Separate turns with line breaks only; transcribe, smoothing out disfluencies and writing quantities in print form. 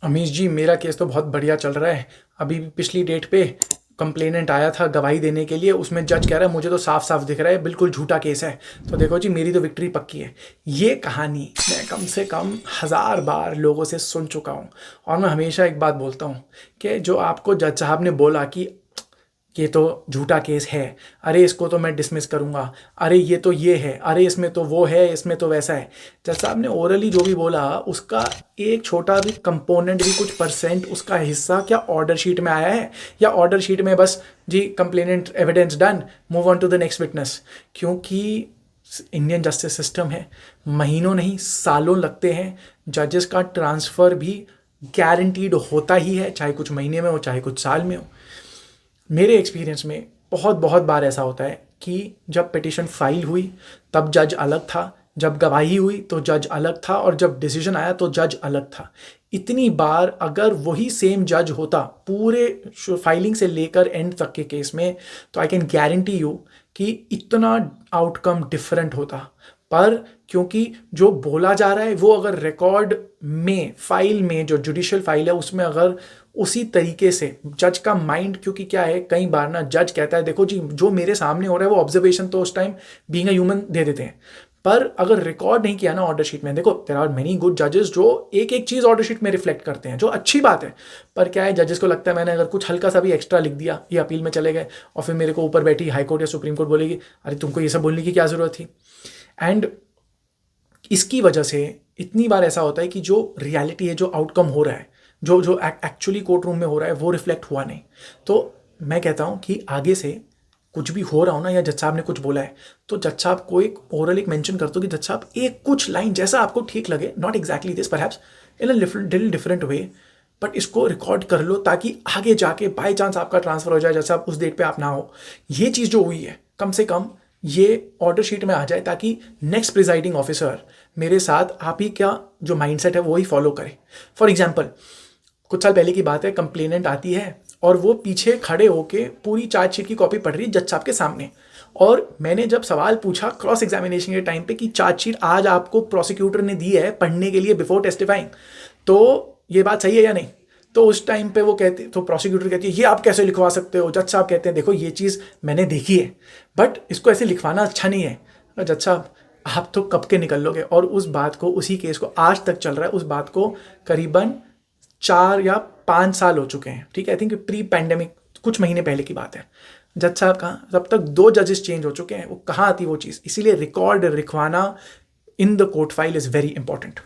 अमीश जी, मेरा केस तो बहुत बढ़िया चल रहा है। अभी भी पिछली डेट पे कंप्लेनेंट आया था गवाही देने के लिए, उसमें जज कह रहा है मुझे तो साफ साफ दिख रहा है बिल्कुल झूठा केस है। तो देखो जी, मेरी तो विक्ट्री पक्की है। ये कहानी मैं कम से कम 1000 बार लोगों से सुन चुका हूँ। और मैं हमेशा एक बात बोलता हूँ कि जो आपको जज साहब ने बोला कि ये तो झूठा केस है, अरे इसको तो मैं डिसमिस करूंगा, अरे ये तो ये है, अरे इसमें तो वो है, इसमें तो वैसा है। जज साहब ने ओरली जो भी बोला उसका एक छोटा भी कंपोनेंट भी, कुछ परसेंट उसका हिस्सा क्या ऑर्डर शीट में आया है? या ऑर्डर शीट में बस जी complainant evidence done, move on to the next witness? क्योंकि इंडियन जस्टिस सिस्टम है, महीनों नहीं सालों लगते हैं। जजेस का ट्रांसफ़र भी गारंटीड होता ही है, चाहे कुछ महीने में हो चाहे कुछ साल में हो। मेरे एक्सपीरियंस में बहुत बहुत बार ऐसा होता है कि जब पिटिशन फाइल हुई तब जज अलग था, जब गवाही हुई तो जज अलग था, और जब डिसीजन आया तो जज अलग था। इतनी बार अगर वही सेम जज होता पूरे फाइलिंग से लेकर एंड तक के केस में, तो आई कैन गारंटी यू कि इतना आउटकम डिफरेंट होता। पर क्योंकि जो बोला जा रहा है वो अगर रिकॉर्ड में, फाइल में, जो जुडिशियल फाइल है उसमें अगर उसी तरीके से जज का माइंड, क्योंकि क्या है कई बार ना जज कहता है देखो जी जो मेरे सामने हो रहा है वो ऑब्जर्वेशन तो उस टाइम बीइंग अ ह्यूमन दे देते हैं, पर अगर रिकॉर्ड नहीं किया ना ऑर्डर शीट में, देखो देयर आर मेनी गुड जजेस जो एक एक चीज़ ऑर्डर शीट में रिफ्लेक्ट करते हैं, जो अच्छी बात है। पर क्या है, जजेस को लगता है मैंने अगर कुछ हल्का सा भी एक्स्ट्रा लिख दिया, ये अपील में चले गए, और फिर मेरे को ऊपर बैठी हाई कोर्ट या सुप्रीम कोर्ट बोलेगी अरे तुमको ये सब बोलने की क्या ज़रूरत थी। एंड इसकी वजह से इतनी बार ऐसा होता है कि जो रियलिटी है, जो आउटकम हो रहा है, जो जो एक्चुअली कोर्ट रूम में हो रहा है वो रिफ्लेक्ट हुआ नहीं। तो मैं कहता हूँ कि आगे से कुछ भी हो रहा हो ना, या जज साहब ने कुछ बोला है, तो जज साहब को एक ओरल एक मेंशन कर दो कि जज साहब एक कुछ लाइन जैसा आपको ठीक लगे, not exactly this perhaps in a little different way, but इसको रिकॉर्ड कर लो ताकि आगे जाके बाई चांस आपका ट्रांसफर हो जाए, जैसा आप उस डेट पे आप ना हो। ये चीज़ जो हुई है कम से कम ये ऑर्डर शीट में आ जाए, ताकि नेक्स्ट प्रिजाइडिंग ऑफिसर मेरे साथ आप ही क्या जो माइंडसेट है वो ही फॉलो करे। फॉर एग्जाम्पल, कुछ साल पहले की बात है, कंप्लेनेंट आती है और वो पीछे खड़े होके पूरी चार्जशीट की कॉपी पढ़ रही है जज साहब के सामने। और मैंने जब सवाल पूछा क्रॉस एग्जामिनेशन के टाइम पे कि चार्जशीट आज आपको प्रोसिक्यूटर ने दी है पढ़ने के लिए बिफोर टेस्टिफाइंग, तो ये बात सही है या नहीं? तो उस टाइम पे वो कहते, तो प्रोसिक्यूटर कहती है ये आप कैसे लिखवा सकते हो? जज साहब कहते हैं देखो ये चीज़ मैंने देखी है, बट इसको ऐसे लिखवाना अच्छा नहीं है। जज साहब आप तो कब के निकल लोगे? और उस बात को, उसी केस को आज तक चल रहा है, उस बात को करीबन 4 या 5 साल हो चुके हैं। ठीक है, आई थिंक प्री पैंडेमिक कुछ महीने पहले की बात है। जज साहब कहाँ, तब तक 2 जजेस चेंज हो चुके हैं, वो कहाँ आती वो चीज़? इसीलिए रिकॉर्ड लिखवाना in the court file is very important.